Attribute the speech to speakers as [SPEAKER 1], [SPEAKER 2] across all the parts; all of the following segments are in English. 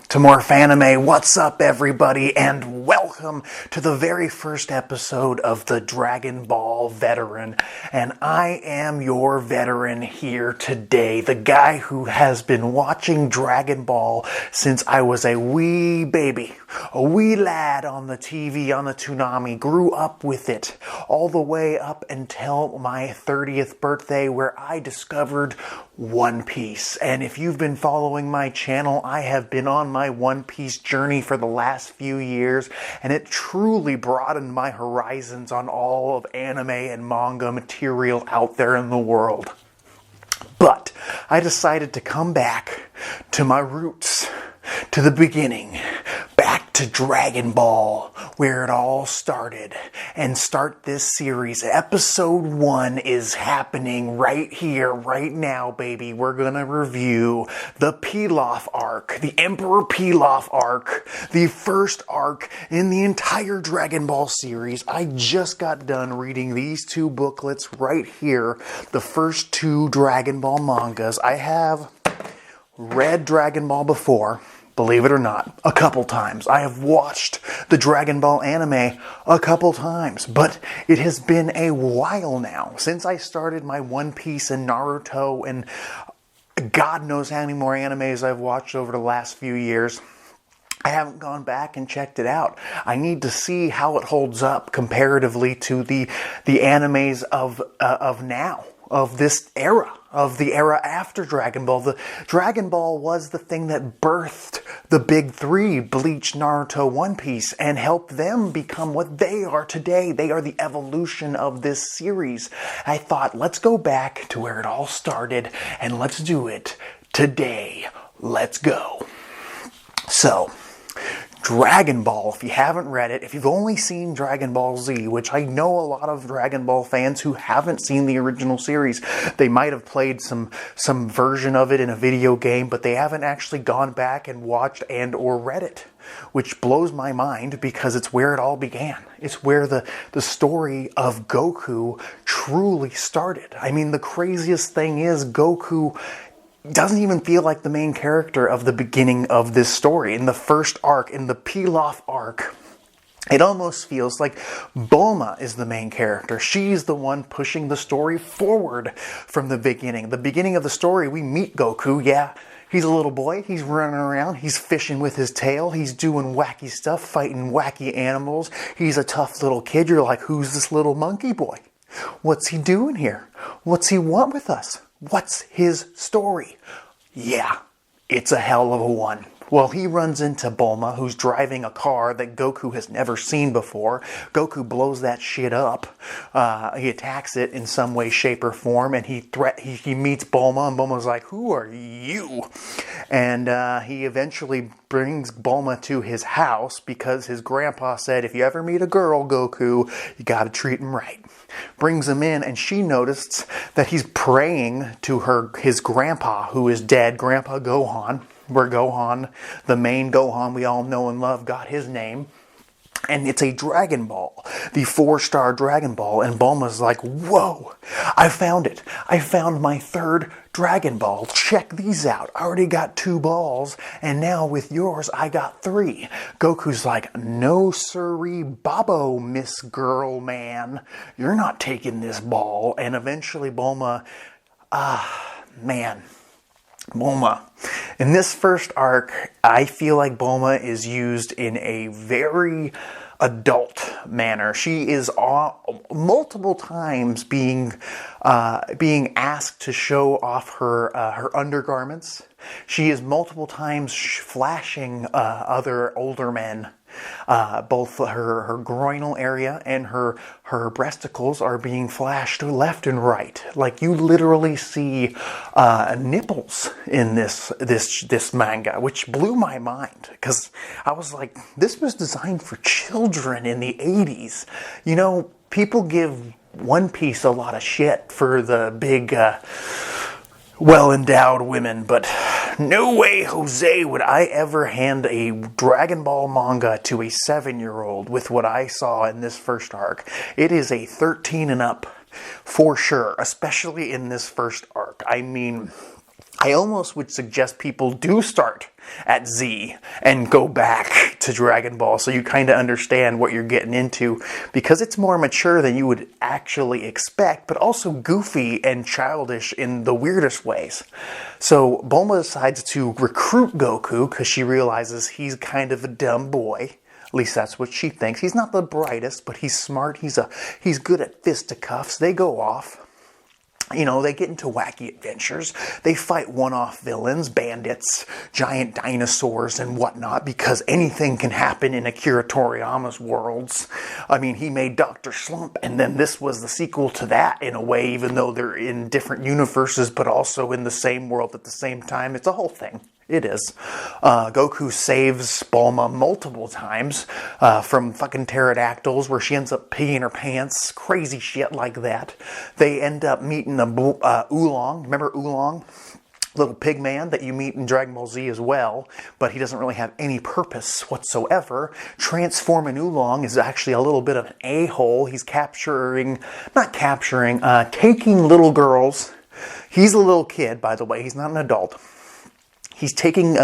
[SPEAKER 1] to more Fanime. What's up, everybody, and welcome to the very first episode of the Dragon Ball Veteran. And I am your veteran here today, the guy who has been watching Dragon Ball since I was a wee baby, a wee lad on the TV, on the Toonami, grew up with it all the way up until my 30th birthday, where I discovered One Piece. And if you've been following my channel, I have been on my One Piece journey for the last few years, and it truly broadened my horizons on all of anime and manga material out there in the world. But I decided to come back to my roots, to the beginning, back to Dragon Ball, where it all started, and start this series. Episode 1 is happening right here, right now, baby. We're gonna review the Pilaf arc, the Emperor Pilaf arc, the first arc in the entire Dragon Ball series. I just got done reading these two booklets right here, the first two Dragon Ball mangas. I have read Dragon Ball before, believe it or not, a couple times. I have watched the Dragon Ball anime a couple times, but it has been a while now since I started my One Piece and Naruto and God knows how many more animes I've watched over the last few years. I haven't gone back and checked it out. I need to see how it holds up comparatively to the animes of now, of this era, of the era after Dragon Ball. The Dragon Ball was the thing that birthed the big three, Bleach, Naruto, One Piece, and helped them become what they are today. They are the evolution of this series. I thought, let's go back to where it all started, and let's do it today. Let's go. So, Dragon Ball, if you haven't read it, if you've only seen Dragon Ball Z, which I know a lot of Dragon Ball fans who haven't seen the original series, they might have played some version of it in a video game, but they haven't actually gone back and watched and or read it, which blows my mind because it's where it all began. It's where the story of Goku truly started. I mean, the craziest thing is Goku doesn't even feel like the main character of the beginning of this story. In the first arc, in the Pilaf arc, it almost feels like Bulma is the main character. She's the one pushing the story forward from the beginning. The beginning of the story, we meet Goku, yeah. He's a little boy, he's running around, he's fishing with his tail, he's doing wacky stuff, fighting wacky animals. He's a tough little kid. You're like, who's this little monkey boy? What's he doing here? What's he want with us? What's his story? Yeah, it's a hell of a one. Well, he runs into Bulma, who's driving a car that Goku has never seen before. Goku blows that shit up. He attacks it in some way, shape, or form, and he meets Bulma, and Bulma's like, who are you? And he eventually brings Bulma to his house because his grandpa said, if you ever meet a girl, Goku, you gotta treat him right. Brings him in, and she noticed that he's praying to his grandpa, who is dead, Grandpa Gohan, where Gohan, the main Gohan we all know and love, got his name. And it's a Dragon Ball, the 4-star Dragon Ball. And Bulma's like, whoa, I found it. I found my third Dragon Ball. Check these out. I already got 2 balls, and now with yours, I got 3. Goku's like, no siree, Babo, Miss Girl Man. You're not taking this ball. And eventually Bulma, Bulma. In this first arc, I feel like Bulma is used in a very adult manner. She is multiple times being asked to show off her undergarments. She is multiple times flashing other older men. Both her groinal area and her breasticles are being flashed left and right. Like, you literally see nipples in this manga, which blew my mind because I was like, this was designed for children in the 80s. You know, people give One Piece a lot of shit for the big well-endowed women, but no way, Jose, would I ever hand a Dragon Ball manga to a 7-year-old with what I saw in this first arc. It is a 13 and up for sure, especially in this first arc. I mean, I almost would suggest people do start at Z and go back to Dragon Ball so you kind of understand what you're getting into, because it's more mature than you would actually expect, but also goofy and childish in the weirdest ways. So Bulma decides to recruit Goku because she realizes he's kind of a dumb boy. At least that's what she thinks. He's not the brightest, but he's smart. He's good at fisticuffs. They go off. You know, they get into wacky adventures. They fight one-off villains, bandits, giant dinosaurs, and whatnot, because anything can happen in Akira Toriyama's worlds. I mean, he made Dr. Slump, and then this was the sequel to that in a way, even though they're in different universes, but also in the same world at the same time. It's a whole thing. It is. Goku saves Bulma multiple times from fucking pterodactyls where she ends up peeing her pants. Crazy shit like that. They end up meeting Oolong. Remember Oolong? Little pig man that you meet in Dragon Ball Z as well, but he doesn't really have any purpose whatsoever. Transforming Oolong is actually a little bit of an a-hole. He's taking little girls. He's a little kid, by the way. He's not an adult. He's taking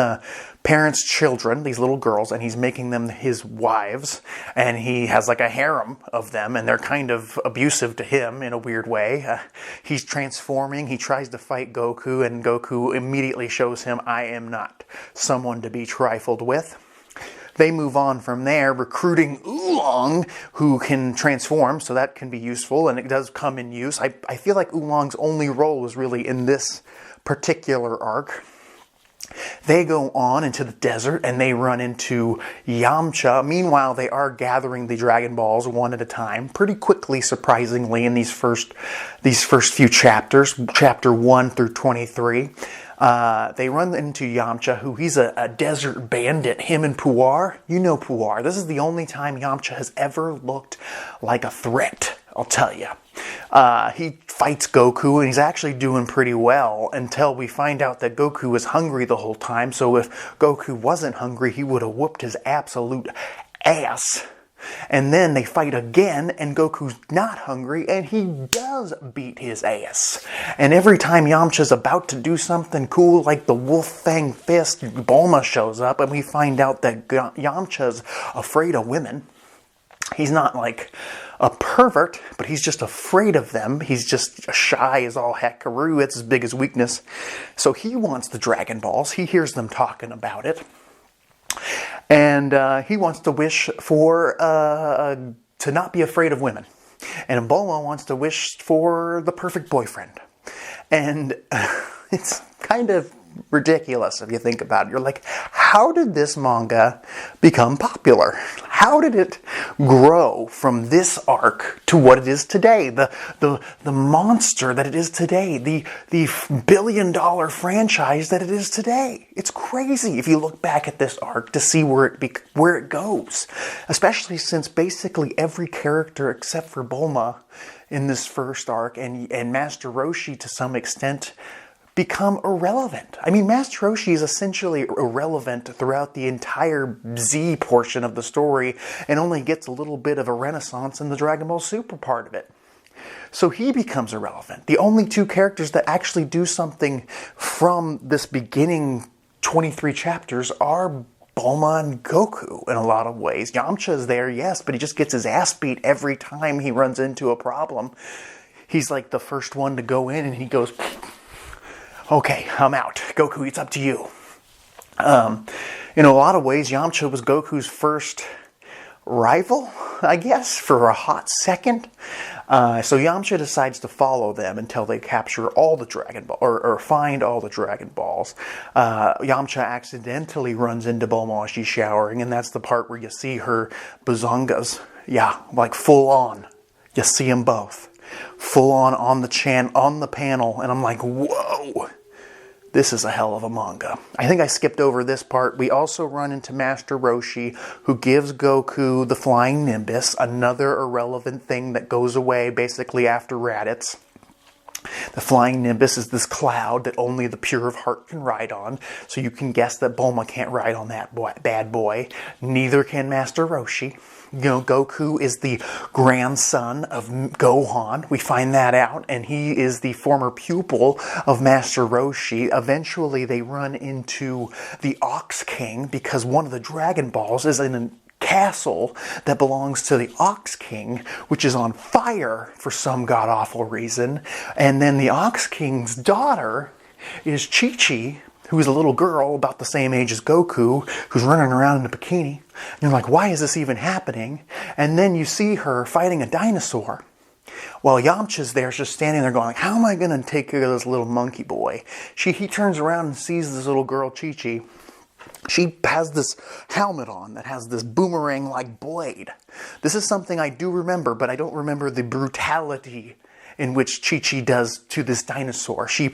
[SPEAKER 1] parents' children, these little girls, and he's making them his wives. And he has like a harem of them, and they're kind of abusive to him in a weird way. He's transforming. He tries to fight Goku, and Goku immediately shows him, I am not someone to be trifled with. They move on from there, recruiting Oolong, who can transform, so that can be useful, and it does come in use. I feel like Oolong's only role was really in this particular arc. They go on into the desert and they run into Yamcha. Meanwhile, they are gathering the Dragon Balls one at a time pretty quickly, surprisingly, in these first few chapters, chapter 1 through 23. They run into Yamcha, who he's a desert bandit. Him and Puar. You know Puar. This is the only time Yamcha has ever looked like a threat, I'll tell you. He fights Goku, and he's actually doing pretty well until we find out that Goku was hungry the whole time. So if Goku wasn't hungry, he would have whooped his absolute ass. And then they fight again, and Goku's not hungry, and he does beat his ass. And every time Yamcha's about to do something cool, like the Wolf Fang Fist, Bulma shows up, and we find out that Yamcha's afraid of women. He's not like a pervert, but he's just afraid of them. He's just shy as all heck-a-roo. It's his biggest weakness. So he wants the Dragon Balls. He hears them talking about it. And he wants to wish for to not be afraid of women. And Bulma wants to wish for the perfect boyfriend. And it's kind of ridiculous if you think about it. You're like, how did this manga become popular? How did it grow from this arc to what it is today? The monster that it is today. The billion-dollar franchise that it is today. It's crazy if you look back at this arc to see where it goes. Especially since basically every character except for Bulma in this first arc and Master Roshi to some extent become irrelevant. I mean, Master Roshi is essentially irrelevant throughout the entire Z portion of the story and only gets a little bit of a renaissance in the Dragon Ball Super part of it. So he becomes irrelevant. The only two characters that actually do something from this beginning 23 chapters are Bulma and Goku in a lot of ways. Yamcha is there, yes, but he just gets his ass beat every time he runs into a problem. He's like the first one to go in and he goes, okay, I'm out. Goku, it's up to you. In a lot of ways, Yamcha was Goku's first rival, I guess, for a hot second. So Yamcha decides to follow them until they capture all the Dragon Balls, or find all the Dragon Balls. Yamcha accidentally runs into Bulma while she's showering, and that's the part where you see her bazongas. Yeah, like full on. You see them both. Full on the panel, and I'm like, whoa, this is a hell of a manga. I think I skipped over this part. We also run into Master Roshi, who gives Goku the Flying Nimbus, another irrelevant thing that goes away basically after Raditz. The flying nimbus is this cloud that only the pure of heart can ride on, so you can guess that Bulma can't ride on that bad boy. Neither can Master Roshi. Goku is the grandson of Gohan. We find that out, and he is the former pupil of Master Roshi. Eventually, they run into the Ox King because one of the Dragon Balls is in a castle that belongs to the Ox King, which is on fire for some god-awful reason. And then the Ox King's daughter is Chi-Chi, who is a little girl about the same age as Goku, who's running around in a bikini. And you're like, why is this even happening? And then you see her fighting a dinosaur, while Yamcha's there just standing there going, how am I going to take care of this little monkey boy? He turns around and sees this little girl, Chi-Chi. She has this helmet on that has this boomerang-like blade. This is something I do remember, but I don't remember the brutality in which Chi-Chi does to this dinosaur. She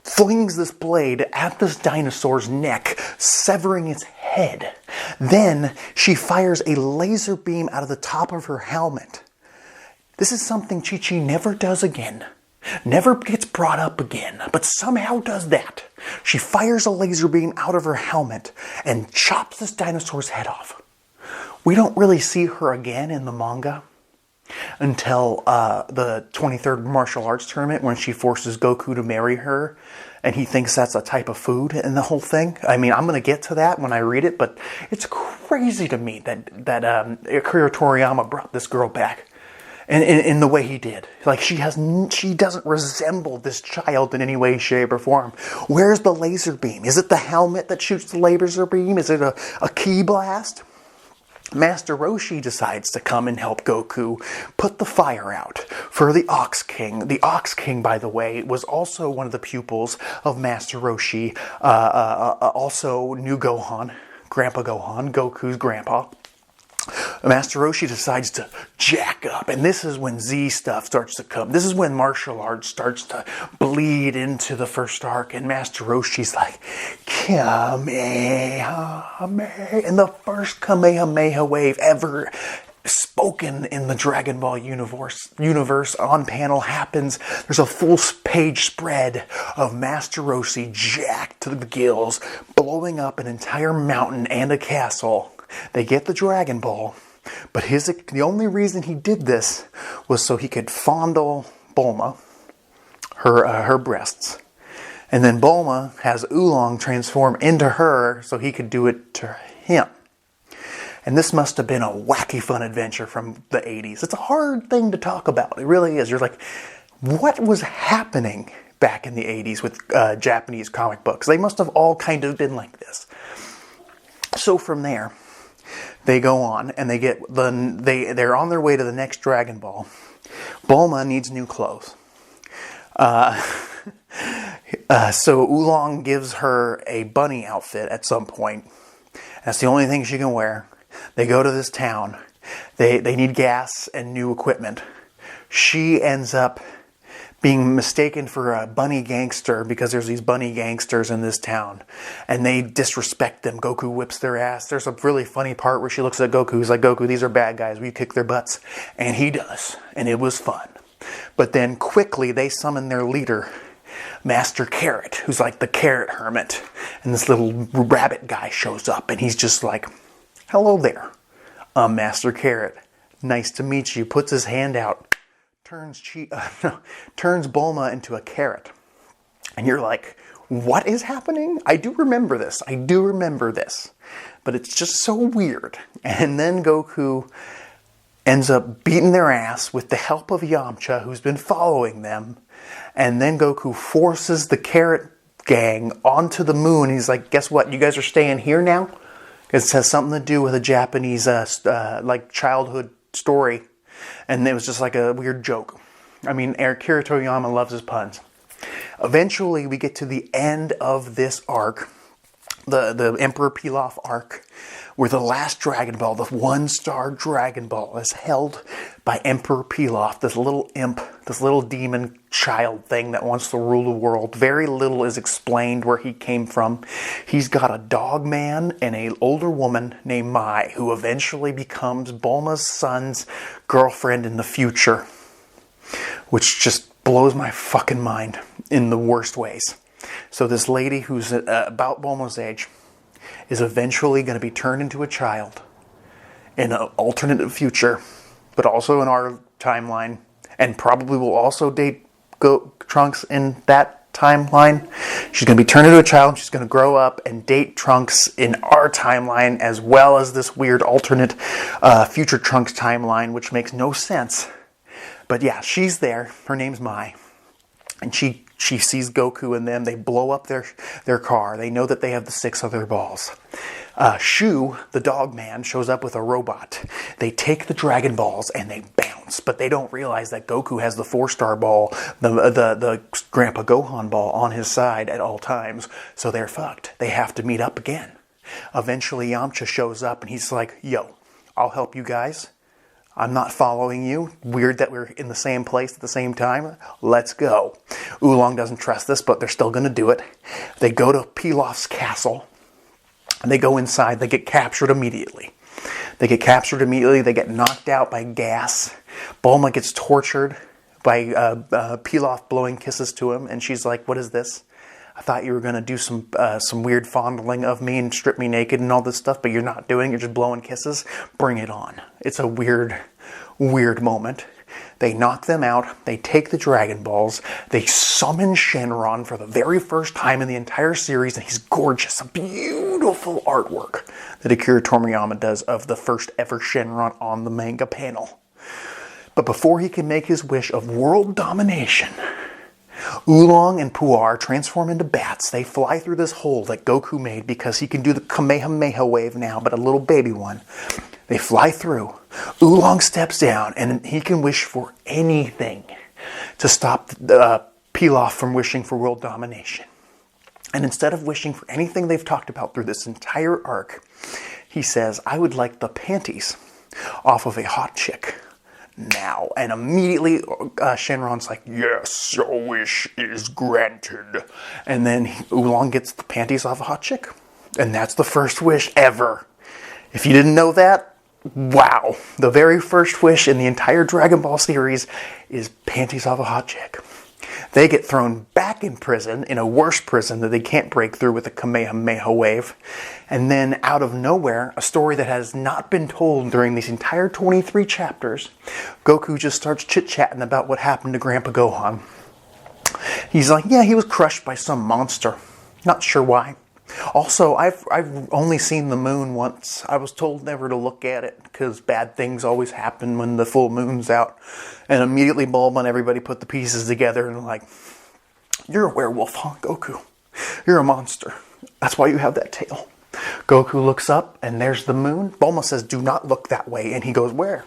[SPEAKER 1] flings this blade at this dinosaur's neck, severing its head. Then she fires a laser beam out of the top of her helmet. This is something Chi-Chi never does again. Never gets brought up again, but somehow does that. She fires a laser beam out of her helmet and chops this dinosaur's head off. We don't really see her again in the manga until the 23rd martial arts tournament, when she forces Goku to marry her, and he thinks that's a type of food in the whole thing. I mean, I'm going to get to that when I read it, but it's crazy to me that Akira Toriyama brought this girl back in the way he did. Like, she doesn't resemble this child in any way, shape, or form. Where's the laser beam? Is it the helmet that shoots the laser beam? Is it a ki blast? Master Roshi decides to come and help Goku put the fire out for the Ox King. The Ox King, by the way, was also one of the pupils of Master Roshi, also knew Gohan, Grandpa Gohan, Goku's grandpa. Master Roshi decides to jack up, and this is when Z stuff starts to come. This is when martial arts starts to bleed into the first arc, and Master Roshi's like, Kamehameha, and the first Kamehameha wave ever spoken in the Dragon Ball universe on panel happens. There's a full page spread of Master Roshi jacked to the gills, blowing up an entire mountain and a castle. They get the Dragon Ball, but the only reason he did this was so he could fondle Bulma, her breasts. And then Bulma has Oolong transform into her so he could do it to him. And this must have been a wacky fun adventure from the 80s. It's a hard thing to talk about. It really is. You're like, what was happening back in the 80s with Japanese comic books? They must have all kind of been like this. So from there, they go on and they're on their way to the next Dragon Ball. Bulma needs new clothes. So Oolong gives her a bunny outfit at some point. That's the only thing she can wear. They go to this town. They need gas and new equipment. She ends up being mistaken for a bunny gangster because there's these bunny gangsters in this town. And they disrespect them. Goku whips their ass. There's a really funny part where she looks at Goku. He's like, Goku, these are bad guys. We kick their butts. And he does. And it was fun. But then quickly they summon their leader, Master Carrot, who's like the carrot hermit. And this little rabbit guy shows up. And he's just like, hello there. I'm Master Carrot. Nice to meet you. Puts his hand out. Turns Bulma into a carrot. And you're like, what is happening? I do remember this. But it's just so weird. And then Goku ends up beating their ass with the help of Yamcha, who's been following them. And then Goku forces the carrot gang onto the moon. He's like, guess what? You guys are staying here now? Because it has something to do with a Japanese childhood story. And it was just like a weird joke. I mean, Akira Toriyama loves his puns. Eventually, we get to the end of this arc, the Emperor Pilaf arc, where the last Dragon Ball, the one-star Dragon Ball, is held by Emperor Pilaf, this little imp, this little demon child thing that wants to rule the world. Very little is explained where he came from. He's got a dog man and an older woman named Mai, who eventually becomes Bulma's son's girlfriend in the future, which just blows my fucking mind in the worst ways. So this lady who's about Bulma's age is eventually going to be turned into a child in an alternate future, but also in our timeline, and probably will also date Trunks in that timeline. She's going to be turned into a child. She's going to grow up and date Trunks in our timeline, as well as this weird alternate future Trunks timeline, which makes no sense. But yeah, she's there. Her name's Mai. And she sees Goku and them. They blow up their car. They know that they have the 6 other balls. Shu, the dog man, shows up with a robot. They take the Dragon Balls and they bounce. But they don't realize that Goku has the 4-star ball, the Grandpa Gohan ball on his side at all times. So they're fucked. They have to meet up again. Eventually Yamcha shows up and he's like, yo, I'll help you guys. I'm not following you. Weird that we're in the same place at the same time. Let's go. Oolong doesn't trust this, but they're still going to do it. They go to Pilaf's castle. And they go inside. They get captured immediately. They get knocked out by gas. Bulma gets tortured by Pilaf blowing kisses to him. And she's like, what is this? I thought you were going to do some weird fondling of me and strip me naked and all this stuff, but you're not doing it. You're just blowing kisses. Bring it on. It's a weird moment. They knock them out. They take the Dragon Balls. They summon Shenron for the very first time in the entire series, and he's gorgeous. A beautiful artwork that Akira Toriyama does of the first ever Shenron on the manga panel. But before he can make his wish of world domination, Oolong and Puar transform into bats. They fly through this hole that Goku made because he can do the Kamehameha wave now, but a little baby one. They fly through. Oolong steps down, and he can wish for anything to stop Pilaf from wishing for world domination. And instead of wishing for anything they've talked about through this entire arc, he says, I would like the panties off of a hot chick now. And immediately Shenron's like, yes, your wish is granted. And then Oolong gets the panties off a hot chick. And that's the first wish ever. If you didn't know that, wow. The very first wish in the entire Dragon Ball series is panties off a hot chick. They get thrown back in prison, in a worse prison that they can't break through with the Kamehameha wave. And then, out of nowhere, a story that has not been told during these entire 23 chapters, Goku just starts chit-chatting about what happened to Grandpa Gohan. He's like, yeah, he was crushed by some monster. Not sure why. Also, I've only seen the moon once. I was told never to look at it because bad things always happen when the full moon's out. And immediately Bulma and everybody put the pieces together and like, you're a werewolf, huh, Goku? You're a monster. That's why you have that tail. Goku looks up and there's the moon. Bulma says, do not look that way. And he goes, where?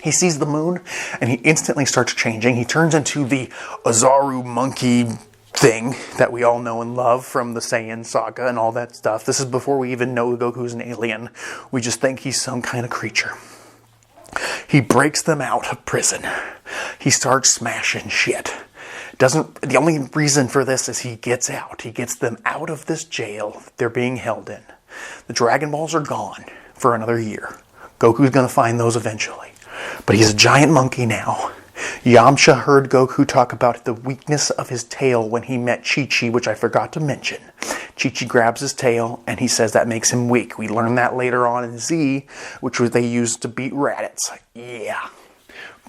[SPEAKER 1] He sees the moon and he instantly starts changing. He turns into the Ozaru monkey thing that we all know and love from the Saiyan saga and all that stuff. This is before we even know Goku's an alien. We just think he's some kind of creature. He breaks them out of prison. He starts smashing shit. The only reason for this is he gets out. He gets them out of this jail they're being held in. The Dragon Balls are gone for another year. Goku's going to find those eventually. But he's a giant monkey now. Yamcha heard Goku talk about the weakness of his tail when he met Chi-Chi, which I forgot to mention. Chi-Chi grabs his tail, and he says that makes him weak. We learn that later on in Z, which was they used to beat Raditz. Yeah.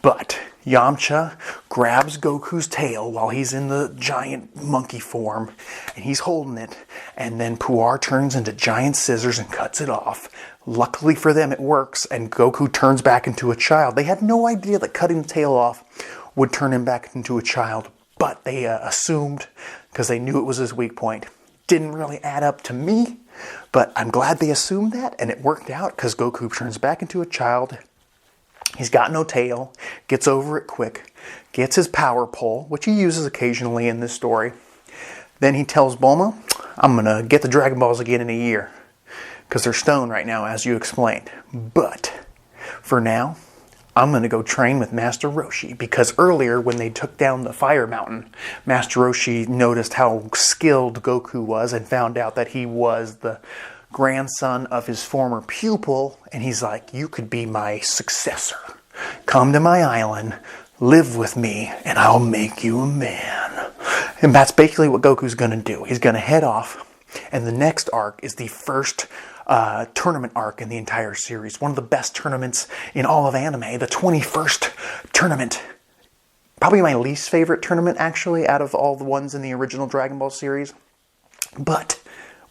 [SPEAKER 1] But Yamcha grabs Goku's tail while he's in the giant monkey form, and he's holding it, and then Puar turns into giant scissors and cuts it off. Luckily for them, it works, and Goku turns back into a child. They had no idea that cutting the tail off would turn him back into a child, but they assumed, because they knew it was his weak point. Didn't really add up to me, but I'm glad they assumed that, and it worked out, because Goku turns back into a child. He's got no tail, gets over it quick, gets his power pole, which he uses occasionally in this story. Then he tells Bulma, I'm going to get the Dragon Balls again in a year. Because they're stone right now, as you explained. But for now, I'm going to go train with Master Roshi. Because earlier, when they took down the Fire Mountain, Master Roshi noticed how skilled Goku was and found out that he was the grandson of his former pupil. And he's like, you could be my successor. Come to my island, Live with me and I'll make you a man. And that's basically what Goku's going to do. He's going to head off, and the next arc is the first tournament arc in the entire series. One of the best tournaments in all of anime. The 21st tournament. Probably my least favorite tournament, actually, out of all the ones in the original Dragon Ball series. But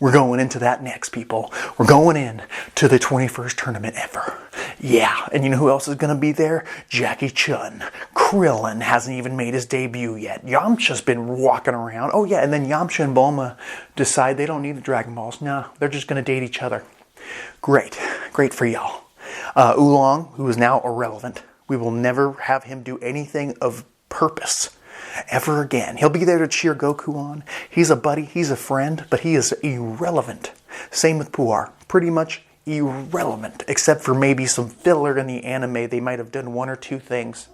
[SPEAKER 1] we're going into that next, people. We're going in to the 21st tournament ever. Yeah, and you know who else is going to be there? Jackie Chun. Krillin hasn't even made his debut yet. Yamcha's been walking around. Oh yeah, and then Yamcha and Bulma decide they don't need the Dragon Balls. No, they're just going to date each other. Great. Great for y'all. Oolong, who is now irrelevant. We will never have him do anything of purpose ever again. He'll be there to cheer Goku on. He's a buddy, he's a friend, but he is irrelevant. Same with Puar. Pretty much irrelevant, except for maybe some filler in the anime. They might have done one or two things,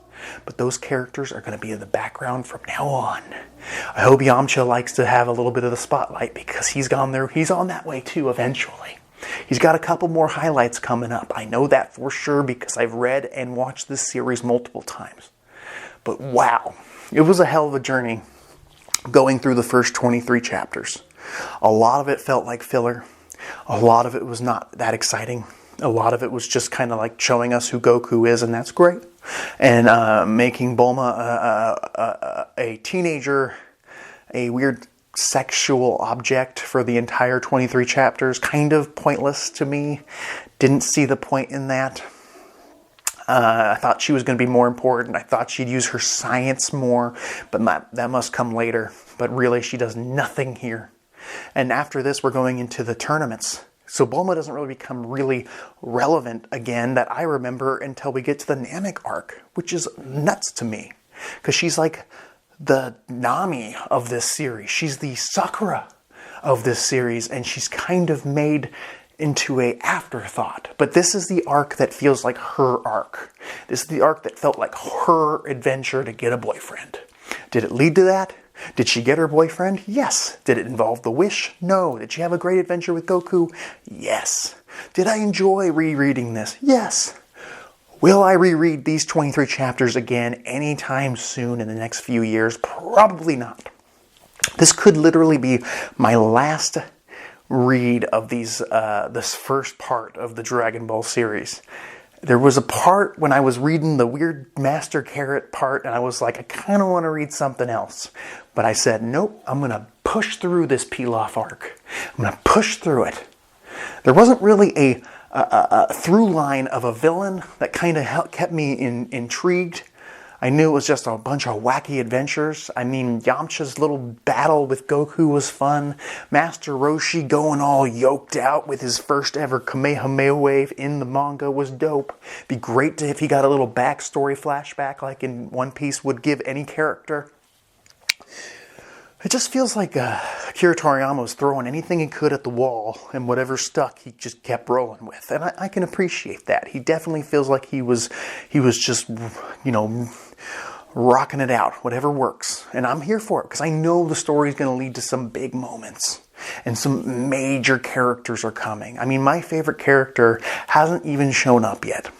[SPEAKER 1] but those characters are going to be in the background from now on. I hope Yamcha likes to have a little bit of the spotlight, because he's gone there. He's on that way too eventually. He's got a couple more highlights coming up. I know that for sure because I've read and watched this series multiple times. But wow, it was a hell of a journey going through the first 23 chapters. A lot of it felt like filler. A lot of it was not that exciting. A lot of it was just kind of like showing us who Goku is, and that's great. And making Bulma a teenager, a weird sexual object for the entire 23 chapters, kind of pointless to me. Didn't see the point in that. I thought she was going to be more important. I thought she'd use her science more, but that must come later. But really, she does nothing here. And after this, we're going into the tournaments. So Bulma doesn't really become really relevant again that I remember until we get to the Namek arc, which is nuts to me. Because she's like the Nami of this series. She's the Sakura of this series, and she's kind of made into a afterthought. But this is the arc that feels like her arc. This is the arc that felt like her adventure to get a boyfriend. Did it lead to that? Did she get her boyfriend? Yes. Did it involve the wish? No. Did she have a great adventure with Goku? Yes. Did I enjoy rereading this? Yes. Will I reread these 23 chapters again anytime soon in the next few years? Probably not. This could literally be my last read of this first part of the Dragon Ball series. There was a part when I was reading the weird Master Carrot part, and I was like, I kind of want to read something else. But I said, nope, I'm going to push through this Pilaf arc. I'm going to push through it. There wasn't really a through line of a villain that kind of kept me intrigued. I knew it was just a bunch of wacky adventures. I mean, Yamcha's little battle with Goku was fun. Master Roshi going all yoked out with his first ever Kamehameha wave in the manga was dope. Be great if he got a little backstory flashback like in One Piece would give any character. It just feels like Akira Toriyama was throwing anything he could at the wall, and whatever stuck, he just kept rolling with. And I can appreciate that. He definitely feels like he was just, rocking it out. Whatever works. And I'm here for it, because I know the story is going to lead to some big moments. And some major characters are coming. I mean, my favorite character hasn't even shown up yet.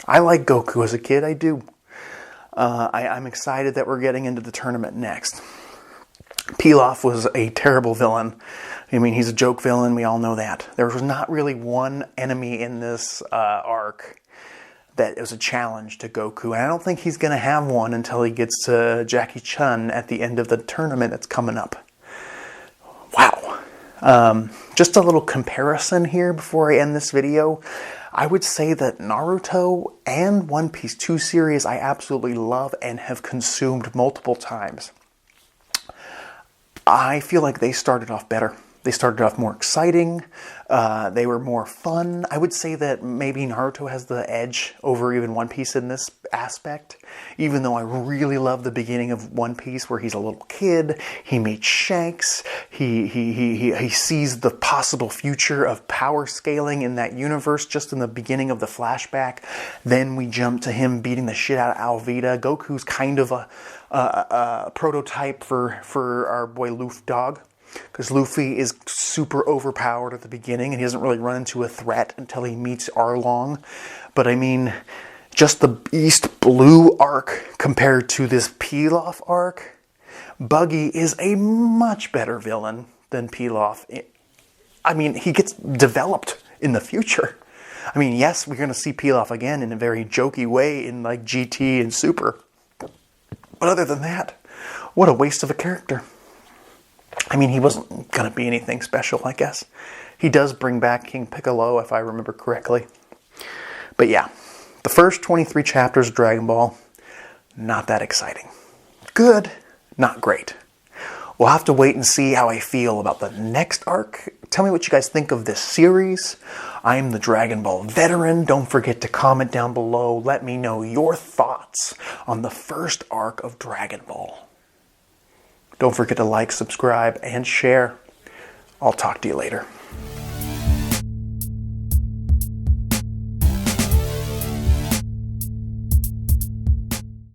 [SPEAKER 1] I like Goku as a kid, I do. I'm excited that we're getting into the tournament next. Pilaf was a terrible villain. I mean, he's a joke villain. We all know that. There was not really one enemy in this arc that was a challenge to Goku. And I don't think he's going to have one until he gets to Jackie Chun at the end of the tournament that's coming up. Wow. Just a little comparison here before I end this video. I would say that Naruto and One Piece 2 series I absolutely love and have consumed multiple times. I feel like they started off better. They started off more exciting. They were more fun. I would say that maybe Naruto has the edge over even One Piece in this aspect. Even though I really love the beginning of One Piece where he's a little kid. He meets Shanks. He sees the possible future of power scaling in that universe just in the beginning of the flashback. Then we jump to him beating the shit out of Alvida. Goku's kind of a prototype for our boy Luffy Dog. Because Luffy is super overpowered at the beginning and he doesn't really run into a threat until he meets Arlong. But I mean, just the East Blue arc compared to this Pilaf arc, Buggy is a much better villain than Pilaf. I mean, he gets developed in the future. I mean, yes, we're going to see Pilaf again in a very jokey way in like GT and Super. But other than that, what a waste of a character. I mean, he wasn't going to be anything special, I guess. He does bring back King Piccolo, if I remember correctly. But yeah, the first 23 chapters of Dragon Ball, not that exciting. Good, not great. We'll have to wait and see how I feel about the next arc. Tell me what you guys think of this series. I'm the Dragon Ball veteran. Don't forget to comment down below. Let me know your thoughts on the first arc of Dragon Ball. Don't forget to like, subscribe, and share. I'll talk to you later.